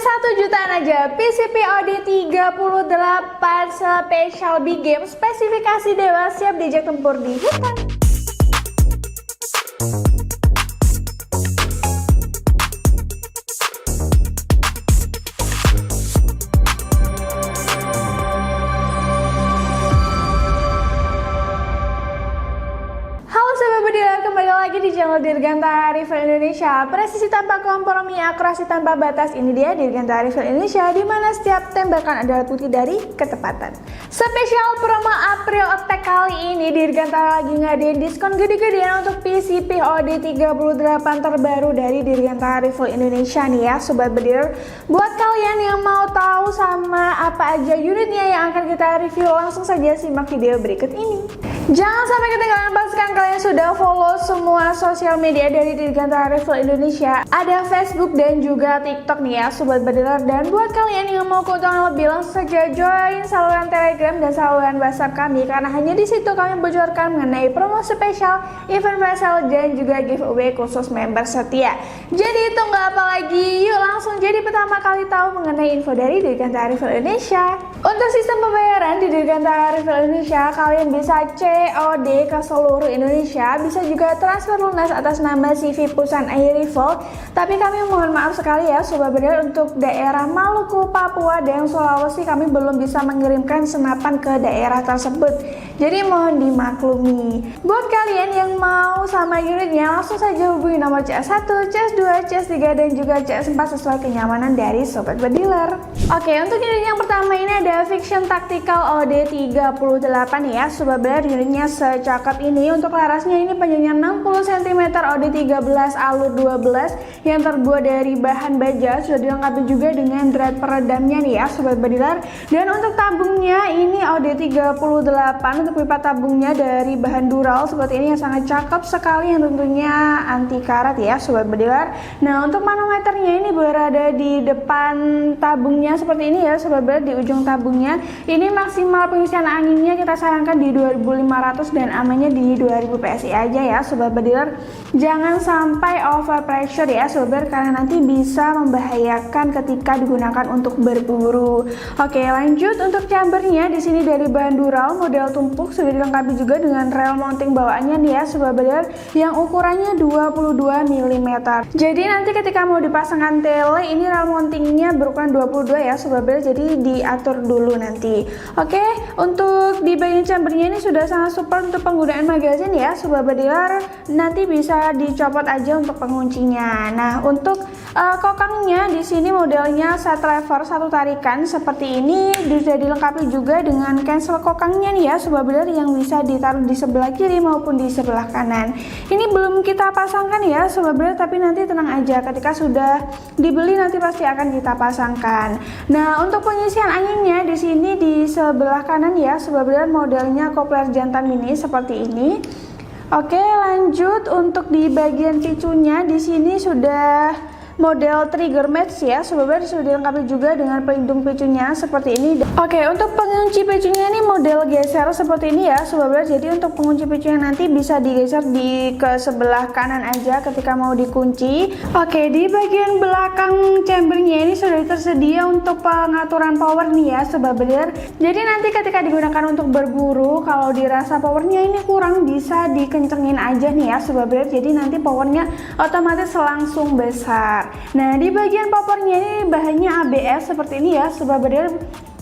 1 jutaan aja PCP OD 38 Special Big Game spesifikasi dewa siap diajak tempur di hutan. Kembali lagi di channel Dirgantara Rifle Indonesia. Presisi tanpa kompromi, akurasi tanpa batas. Ini dia Dirgantara Rifle Indonesia, di mana setiap tembakan adalah bukti dari ketepatan. Spesial promo April Attack kali ini Dirgantara lagi ngadain diskon gede-gedean untuk PCP OD 38 terbaru dari Dirgantara Rifle Indonesia nih ya Sobat Bediler. Buat kalian yang mau tahu sama apa aja unitnya yang akan kita review, langsung saja simak video berikut ini. Jangan sampai ketinggalan, pastikan kalian sudah follow semua sosial media dari Dirgantara Rifle Indonesia. Ada Facebook dan juga TikTok nih ya Sobat Bediler. Dan buat kalian yang mau keuntungan lebih, langsung saja join saluran Telegram dan saluran WhatsApp kami, karena hanya di situ kami bocorkan mengenai promo spesial, event flash sale, dan juga giveaway khusus member setia. Jadi tunggu apa lagi? Yuk langsung jadi pertama kali tahu mengenai info dari Dirgantara Rifle Indonesia. Untuk sistem pembayaran di Dirgantara Rifle Indonesia, kalian bisa COD ke seluruh Indonesia, bisa juga transfer lunas atas nama CV Pusan Air Rifle. Tapi kami mohon maaf sekali ya Sobat Bediler, untuk daerah Maluku, Papua, dan Sulawesi kami belum bisa mengirimkan senapan ke daerah tersebut. Jadi mohon dimaklumi. Buat kalian yang mau sama unitnya, langsung saja hubungi nomor CS1, CS2, CS3, dan juga CS4 sesuai kenyamanan dari Sobat Bediler. Oke, untuk unit yang pertama ini ada Fiction Tactical OD 38 ya Sobat Bediler. Unitnya secakep ini. Untuk larasnya ini panjangnya 60 cm, OD 13, alur 12, yang terbuat dari bahan baja. Sudah dilengkapi juga dengan drat peredamnya nih ya Sobat Bediler. Dan untuk tabungnya ini OD 38, untuk pipa tabungnya dari bahan dural seperti ini yang sangat cakep sekali, yang tentunya anti karat ya Sobat Bediler. Nah, untuk manometernya ini berada di depan tabungnya seperti ini ya Sobat Bediler, di ujung tabungnya. Ini maksimal pengisian anginnya kita sarankan di 2500 dan amannya di 2000 PSI aja ya Sobat Bediler. Jangan sampai over pressure ya Sobat Bediler, karena nanti bisa membahayakan ketika digunakan untuk berburu. Oke, lanjut untuk chambernya di sini dari bahan dural model tumpuk, sudah dilengkapi juga dengan rel mounting bawaannya nih ya Sobat Bediler, yang ukurannya 22 mm. Jadi nanti ketika mau dipasangkan tele, ini rel mountingnya berukuran 22 ya Sobat Bediler, jadi diatur dulu nanti. Oke, untuk di bagian chambernya ini sudah sangat support untuk penggunaan magazin ya Sobat Bediler, nanti bisa dicopot aja untuk penguncinya. Nah, untuk kokangnya di sini modelnya set lever satu tarikan seperti ini, sudah dilengkapi juga dengan cancel kokangnya nih ya Sobat Bediler, yang bisa ditaruh di sebelah kiri maupun di sebelah kanan. Ini belum kita pasangkan ya Sobat Bediler, tapi nanti tenang aja, ketika sudah dibeli nanti pasti akan kita pasangkan. Nah, untuk pengisian anginnya di sini di sebelah kanan ya Sobat Bediler, modelnya kopler jantan mini seperti ini. Oke, lanjut untuk di bagian picunya di sini sudah model trigger match ya Sobat Bediler, sudah dilengkapi juga dengan pelindung picunya seperti ini. Oke, untuk pengunci picunya ini model geser seperti ini ya Sobat Bediler. Jadi untuk pengunci picunya nanti bisa digeser ke sebelah kanan aja ketika mau dikunci. Oke, di bagian belakang chambernya ini sudah tersedia untuk pengaturan power nih ya Sobat Bediler. Jadi nanti ketika digunakan untuk berburu, kalau dirasa powernya ini kurang, bisa dikencengin aja nih ya Sobat Bediler. Jadi nanti powernya otomatis langsung besar. Nah, di bagian poppernya ini bahannya ABS seperti ini ya Sobat Bediler.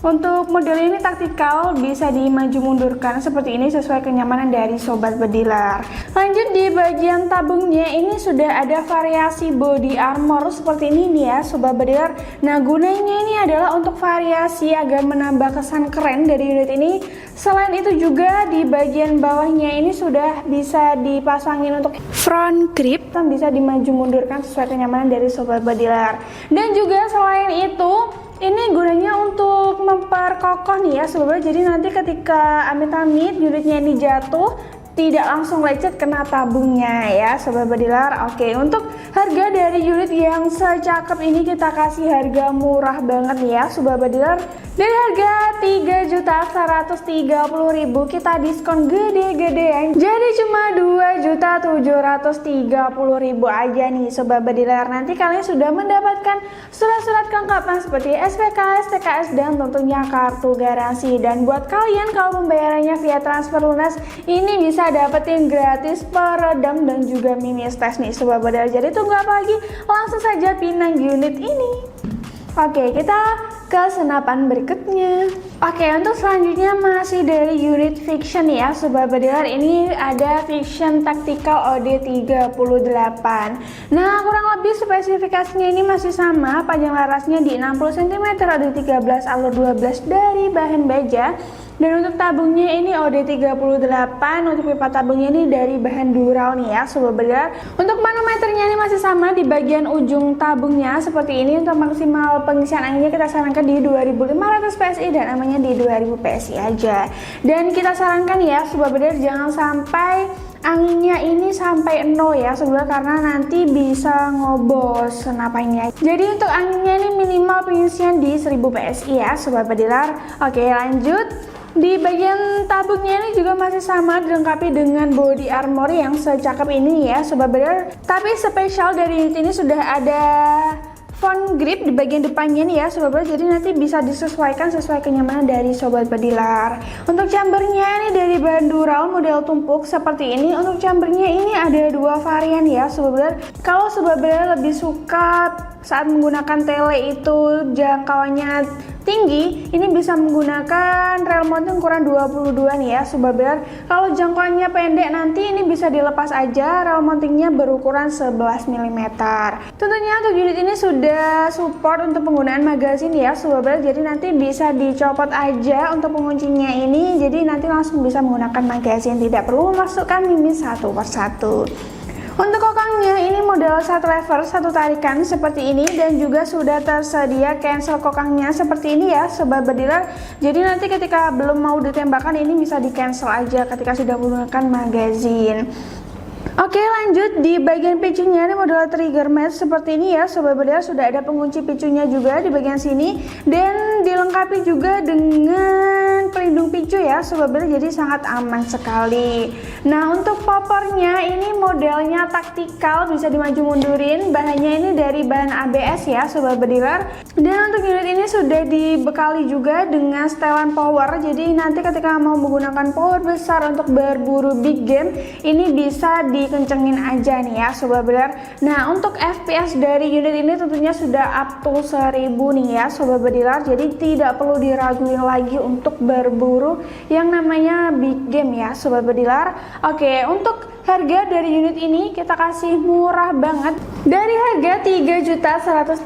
Untuk model ini taktikal, bisa dimaju mundurkan seperti ini sesuai kenyamanan dari Sobat Bediler. Lanjut di bagian tabungnya ini sudah ada variasi body armor seperti ini nih ya Sobat Bediler. Nah, gunanya ini adalah untuk variasi agar menambah kesan keren dari unit ini. Selain itu juga di bagian bawahnya ini sudah bisa dipasangin untuk front grip, bisa dimaju mundurkan sesuai kenyamanan dari Sobat Bediler. Dan juga selain itu, ini gunanya untuk memperkokoh nih ya Sobat Bediler. Jadi nanti ketika amit-amit unitnya ini jatuh, tidak langsung lecet kena tabungnya ya Sobat Bediler. Oke, untuk harga dari unit yang secakep ini kita kasih harga murah banget ya Sobat Bediler. Dari harga 3.130.000 kita diskon gede-gedean jadi cuma 2.730.000 aja nih Sobat Bediler. Nanti kalian sudah mendapatkan surat-surat kelengkapan seperti SPKS, TKS, dan tentunya kartu garansi. Dan buat kalian kalau pembayarannya via transfer lunas, ini bisa dapetin gratis peredam dan juga mini stres nih Sobat Bediler. Jadi tunggu apa lagi? Langsung saja pinang unit ini. Oke, kita ke senapan berikutnya. Oke, untuk selanjutnya masih dari unit Fiction ya Sobat Bediler. Ini ada Fiction Tactical OD38. Nah, kurang lebih spesifikasinya ini masih sama. Panjang larasnya di 60 cm, OD13 alur 12 dari bahan baja. Dan untuk tabungnya ini OD38, untuk pipa tabungnya ini dari bahan dural nih ya Sobat Bediler. Untuk manometernya ini masih sama di bagian ujung tabungnya seperti ini. Untuk maksimal pengisian anginnya kita sarankan di 2500 PSI dan namanya di 2000 PSI aja. Dan kita sarankan ya Sobat Bediler jangan sampai anginnya ini sampai 0 ya Sobat, karena nanti bisa ngobos senapannya. Jadi untuk anginnya ini minimal pengisian di 1000 PSI ya Sobat Bediler. Oke, lanjut. Di bagian tabungnya ini juga masih sama dilengkapi dengan body armor yang secakep ini ya Sobat Bediler. Tapi spesial dari unit ini sudah ada phone grip di bagian depannya nih ya Sobat Bediler. Jadi nanti bisa disesuaikan sesuai kenyamanan dari Sobat Bediler. Untuk chambernya ini dari bahan dural model tumpuk seperti ini. Untuk chambernya ini ada dua varian ya Sobat Bediler. Kalau Sobat Bediler lebih suka saat menggunakan tele itu jangkauannya tinggi, ini bisa menggunakan rel mounting ukuran 22 nih ya Sobat Bediler. Kalau jangkauannya pendek nanti ini bisa dilepas aja, rel mountingnya berukuran 11 mm. Tentunya untuk unit ini sudah support untuk penggunaan magazin ya Sobat Bediler. Jadi nanti bisa dicopot aja untuk penguncinya ini, jadi nanti langsung bisa menggunakan magazin, tidak perlu memasukkan mimis satu persatu. Untuk kokangnya ini model satu lever, satu tarikan seperti ini, dan juga sudah tersedia cancel kokangnya seperti ini ya Sobat Bediler. Jadi nanti ketika belum mau ditembakkan ini bisa di cancel aja ketika sudah menggunakan magazin. Oke, lanjut di bagian picunya ini model trigger match seperti ini ya Sobat Bediler. Sudah ada pengunci picunya juga di bagian sini dan dilengkapi juga dengan pelindung picu ya Sobat Bediler, jadi sangat aman sekali. Nah, untuk popornya ini modelnya taktikal, bisa dimaju mundurin. Bahannya ini dari bahan ABS ya Sobat Bediler. Dan untuk unit ini sudah dibekali juga dengan setelan power. Jadi nanti ketika mau menggunakan power besar untuk berburu big game, ini bisa dikencengin aja nih ya Sobat Bediler. Nah, untuk FPS dari unit ini tentunya sudah up to 1000 nih ya Sobat Bediler. Jadi tidak perlu diraguin lagi untuk berburu yang namanya big game ya Sobat Bediler. Oke, untuk harga dari unit ini kita kasih murah banget. Dari harga 3.130.000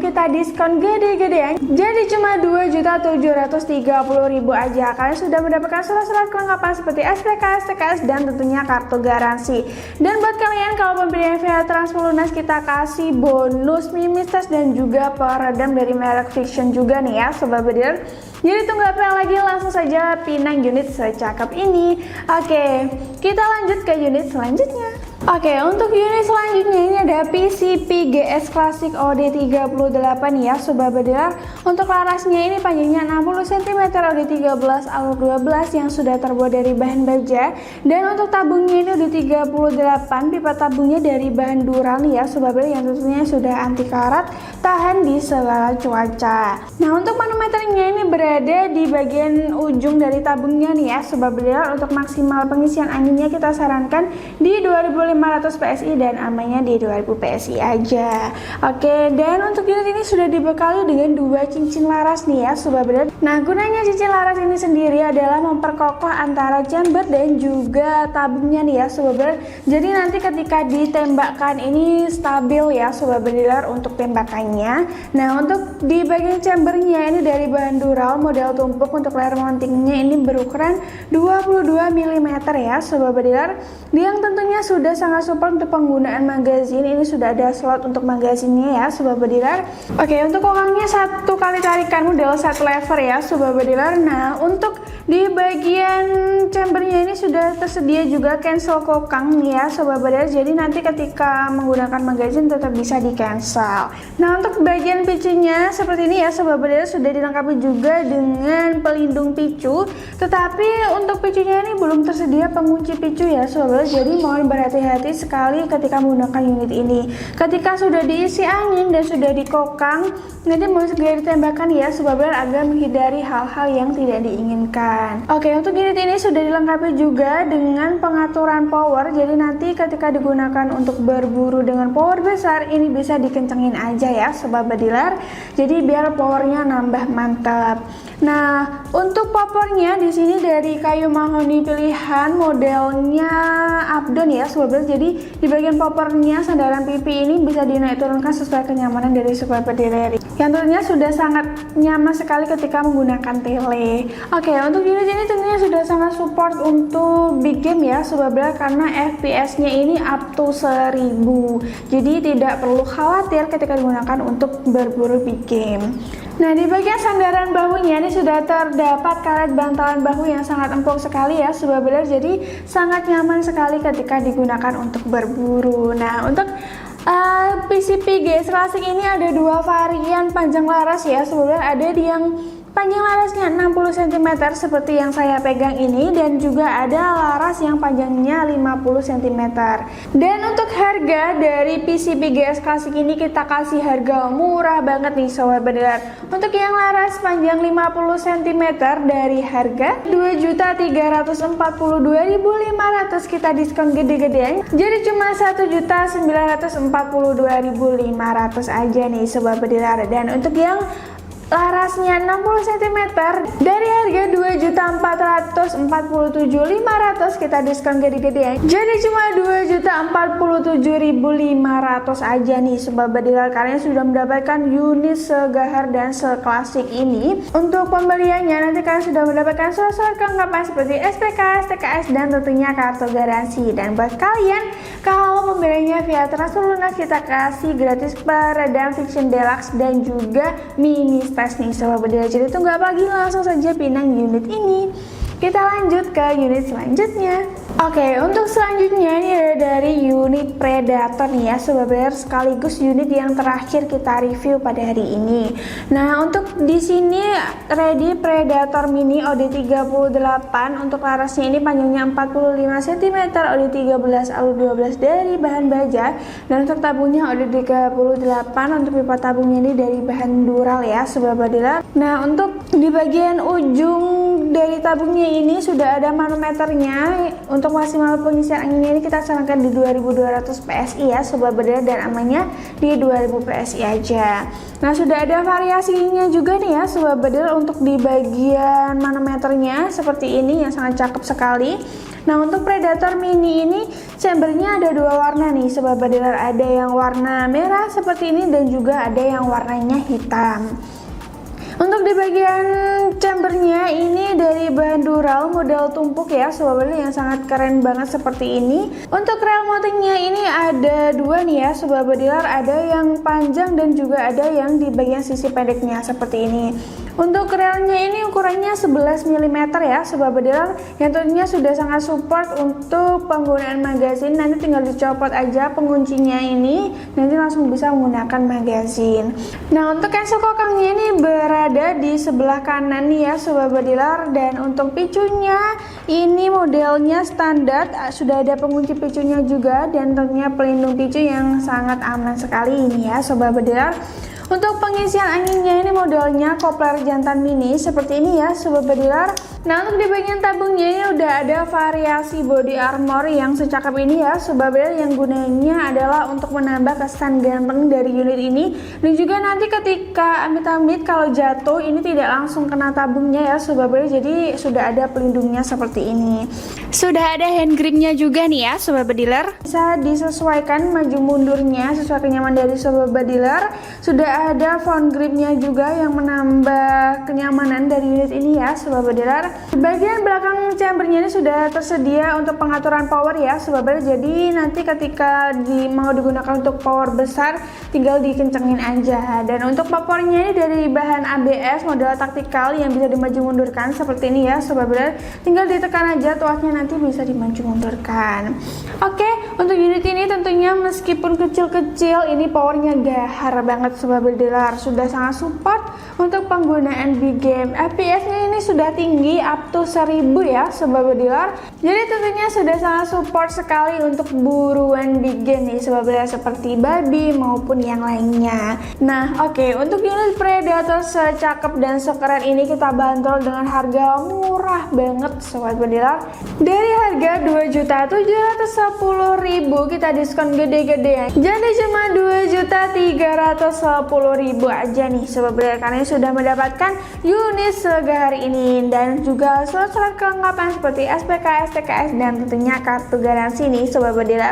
kita diskon gede-gedean jadi cuma 2.730.000 aja. Kalian sudah mendapatkan surat-surat kelengkapan seperti SPKS, TKS, dan tentunya kartu garansi. Dan buat kalian kalau pembelian via transfer lunas kita kasih bonus mimis tes dan juga peredam dari merek Fiction juga nih ya Sobat Bediler. Jadi tunggu apa lagi, langsung saja pinang unit secakep ini. Oke, kita lanjut ke unit selanjutnya. Oke, untuk unit selanjutnya ini ada PCP GS Classic OD38 ya Sobat Bediler. Untuk larasnya ini panjangnya 60 cm, OD13 alur 12 yang sudah terbuat dari bahan baja. Dan untuk tabungnya ini OD38, pipa tabungnya dari bahan dural nih ya Sobat Bediler, yang tentunya sudah anti karat, tahan di segala cuaca. Nah, untuk manometernya ini berada di bagian ujung dari tabungnya nih ya Sobat Bediler. Untuk maksimal pengisian anginnya kita sarankan di 2500 PSI dan amannya di 2000 PSI aja. Oke, dan untuk unit ini sudah dibekali dengan dua cincin laras nih ya Sobat Bediler. Nah, gunanya cincin laras ini sendiri adalah memperkokoh antara chamber dan juga tabungnya nih ya Sobat Bediler. Jadi nanti ketika ditembakkan ini stabil ya Sobat Bediler untuk tembakannya. Nah, untuk di bagian chambernya ini dari bahan dural model tumpuk. Untuk layar mountingnya ini berukuran 22 mm ya Sobat Bediler, yang tentunya sudah sangat support untuk penggunaan magazin. Ini ini sudah ada slot untuk magazinnya ya sobat bediler. Oke, untuk kokangnya 1 kali tarikan model 1 lever ya sobat bediler. Nah, untuk di bagian chambernya ini sudah tersedia juga cancel kokang ya sobat bediler. Jadi nanti ketika menggunakan magazin tetap bisa di cancel. Nah, untuk bagian picunya seperti ini ya sobat bediler, sudah dilengkapi juga dengan pelindung picu. Tetapi untuk picunya ini belum tersedia pengunci picu ya sobat, jadi mohon berhati-hati sekali ketika menggunakan unit ini. Ketika sudah diisi angin dan sudah dikokang, nanti mau segera ditembakkan ya sobat agar menghindari hal-hal yang tidak diinginkan. Oke, untuk unit ini sudah dilengkapi juga dengan pengaturan power, jadi nanti ketika digunakan untuk berburu dengan power besar ini bisa dikencengin aja ya sobat bediler, jadi biar powernya nambah mantap. Nah, untuk popornya di sini dari kayu mahoni pilihan modelnya Updown ya sobat. Jadi di bagian popornya sandaran pipi ini bisa dinaik turunkan sesuai kenyamanan dari sobat bediler. Yang tentunya sudah sangat nyaman sekali ketika menggunakan tele. Oke, untuk unit ini tentunya sudah sangat support untuk big game ya sobat bediler, karena FPS-nya ini up to 1000. Jadi tidak perlu khawatir ketika digunakan untuk berburu big game. Nah, di bagian sandaran bahunya ini sudah terdapat karet bantalan bahu yang sangat empuk sekali ya sobat bediler, jadi sangat nyaman sekali ketika digunakan untuk berburu. Nah, untuk PCP GS Classic ini ada 2 varian panjang laras ya sobat bediler. Ada yang panjang larasnya 60 cm seperti yang saya pegang ini, dan juga ada laras yang panjangnya 50 cm. Dan untuk harga dari PCP GS Classic ini kita kasih harga murah banget nih sobat bediler. Untuk yang laras panjang 50 cm dari harga 2.342.500 kita diskon gede-gedean, jadi cuma 1.942.500 aja nih sobat bediler. Dan untuk yang larasnya 60 cm dari harga 2.447.500 kita diskon gede-gedean, jadi cuma 2.047.500 aja nih sobat bediler. Kalian sudah mendapatkan unit segahar dan seklasik ini. Untuk pembeliannya nanti kalian sudah mendapatkan surat kelengkapan seperti SPK, STKS, dan tentunya kartu garansi. Dan buat kalian kalau pembeliannya via transfer lunas, kita kasih gratis peredam Fiction Deluxe dan juga mini tes nih sobat bediler. Jadi tunggu apa lagi, langsung saja pinang unit ini. Kita lanjut ke unit selanjutnya. Oke, untuk selanjutnya ini ada dari unit Predator nih ya sobat bediler, sekaligus unit yang terakhir kita review pada hari ini. Nah, untuk di sini ready Predator Mini OD38. Untuk larasnya ini panjangnya 45 cm, OD13 ALU12 dari bahan baja, dan untuk tabungnya OD38. Untuk pipa tabungnya ini dari bahan dural ya sobat bediler. Nah, untuk di bagian ujung dari tabungnya ini sudah ada manometernya. Untuk maksimal pengisian anginnya ini kita sarankan di 2200 PSI ya sobat bediler, dan amannya di 2000 PSI aja. Nah, sudah ada variasinya juga nih ya sobat bediler untuk di bagian manometernya seperti ini yang sangat cakep sekali. Nah, untuk Predator Mini ini chambernya ada 2 warna nih sobat bediler, ada yang warna merah seperti ini dan juga ada yang warnanya hitam. Untuk di bagian chambernya ini dari bahan dural model tumpuk ya sobat bediler, yang sangat keren banget seperti ini. Untuk rel mountingnya ini ada 2 nih ya sobat bediler, ada yang panjang dan juga ada yang di bagian sisi pendeknya seperti ini. Untuk relnya ini ukurannya 11 mm ya sobat bediler, yang tentunya sudah sangat support untuk penggunaan magazin. Nanti tinggal dicopot aja penguncinya ini, nanti langsung bisa menggunakan magazin. Nah, untuk cancel kokangnya ini berada di sebelah kanan nih ya sobat bediler, dan untuk picunya ini modelnya standar, sudah ada pengunci picunya juga, dan tentunya pelindung picu yang sangat aman sekali ini ya sobat bediler. Untuk pengisian anginnya ini modelnya kopler jantan mini seperti ini ya sobat bediler. Nah, untuk di bagian tabungnya ini udah ada variasi body armor yang secakep ini ya sobat bediler, yang gunanya adalah untuk menambah kesan ganteng dari unit ini, dan juga nanti ketika amit-amit kalau jatuh ini tidak langsung kena tabungnya ya sobat bediler, jadi sudah ada pelindungnya seperti ini. Sudah ada hand gripnya juga nih ya sobat bediler, bisa disesuaikan maju mundurnya sesuai kenyamanan dari sobat bediler. Sudah ada front gripnya juga yang menambah kenyamanan dari unit ini ya sobat bediler. Di bagian belakang chambernya ini sudah tersedia untuk pengaturan power ya Sobat Bedil. Jadi nanti ketika mau digunakan untuk power besar tinggal dikencengin aja. Dan untuk popornya ini dari bahan ABS model taktikal yang bisa dimaju mundurkan seperti ini ya Sobat Bedil. Tinggal ditekan aja tuasnya, nanti bisa dimaju mundurkan. Oke, untuk unit ini tentunya meskipun kecil-kecil ini powernya gahar banget Sobat Bedil. Sudah sangat support untuk penggunaan big game. FPS-nya ini sudah tinggi up to 1000 ya Sobat Bedil. Jadi tentunya sudah sangat support sekali untuk buruan big game nih Sobat Bedil, seperti babi maupun yang lainnya. Nah oke, untuk unit Predator secakep dan sekeren ini kita bandrol dengan harga murah banget Sobat Bedil. Dari harga 2.710.000 kita diskon gede-gedean, jadi cuma 2.310.000 aja nih Sobat Bedil, karena sudah mendapatkan unit segahar ini dan juga surat-surat kelengkapan seperti SPK, STKS dan tentunya kartu garansi nih Sobat Bedil.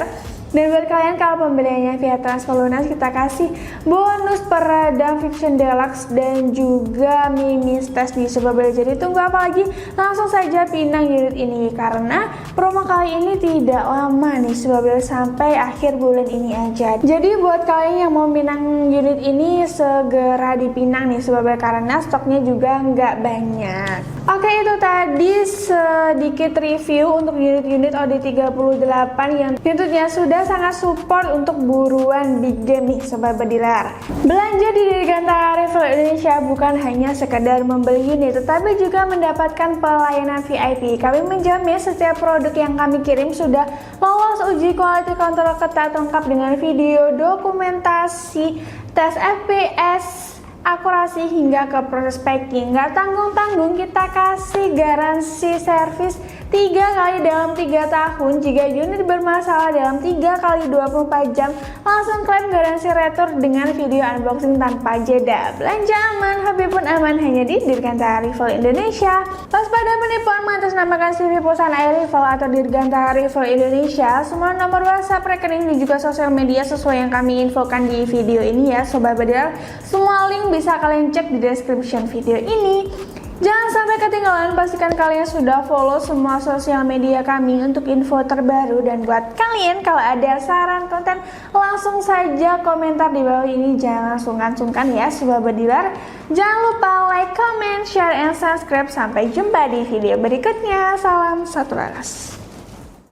Dan buat kalian kalau pembeliannya via transfer lunas kita kasih bonus peredam Fiction Deluxe dan juga mimis tes di Sobat Bedil. Jadi tunggu apa lagi? Langsung saja pinang unit ini karena promo kali ini tidak lama nih Sobat Bedil, sampai akhir bulan ini aja. Jadi buat kalian yang mau pinang unit ini segera dipinang nih Sobat Bedil karena stoknya juga nggak banyak. Oke, itu tadi sedikit review untuk unit-unit OD38 yang tentunya sudah sangat support untuk buruan big game nih Sobat Bediler. Belanja di Dirgantara Rival Indonesia bukan hanya sekedar membeli unit, tetapi juga mendapatkan pelayanan VIP. Kami menjamin setiap produk yang kami kirim sudah lolos uji quality control ketat lengkap dengan video dokumentasi, tes FPS, akurasi hingga ke proses packing. Nggak tanggung-tanggung, kita kasih garansi servis 3 kali dalam 3 tahun. Jika unit bermasalah dalam 3 kali 24 jam, langsung klaim garansi retur dengan video unboxing tanpa jeda. Belanja aman, HP pun aman hanya di Dirgantara Rival Indonesia. Waspada penipuan mengatasnamakan CV perusahaan iRival atau Dirgantara Rival Indonesia. Semua nomor WhatsApp, rekening dan juga sosial media sesuai yang kami infokan di video ini ya Sobat Bedil. Semua link bisa kalian cek di description video ini. Jangan sampai ketinggalan, pastikan kalian sudah follow semua sosial media kami untuk info terbaru. Dan buat kalian kalau ada saran konten, langsung saja komentar di bawah ini, jangan sungkan-sungkan ya Sobat Bediler. Jangan lupa like, comment, share, and subscribe. Sampai jumpa di video berikutnya. Salam satu laras.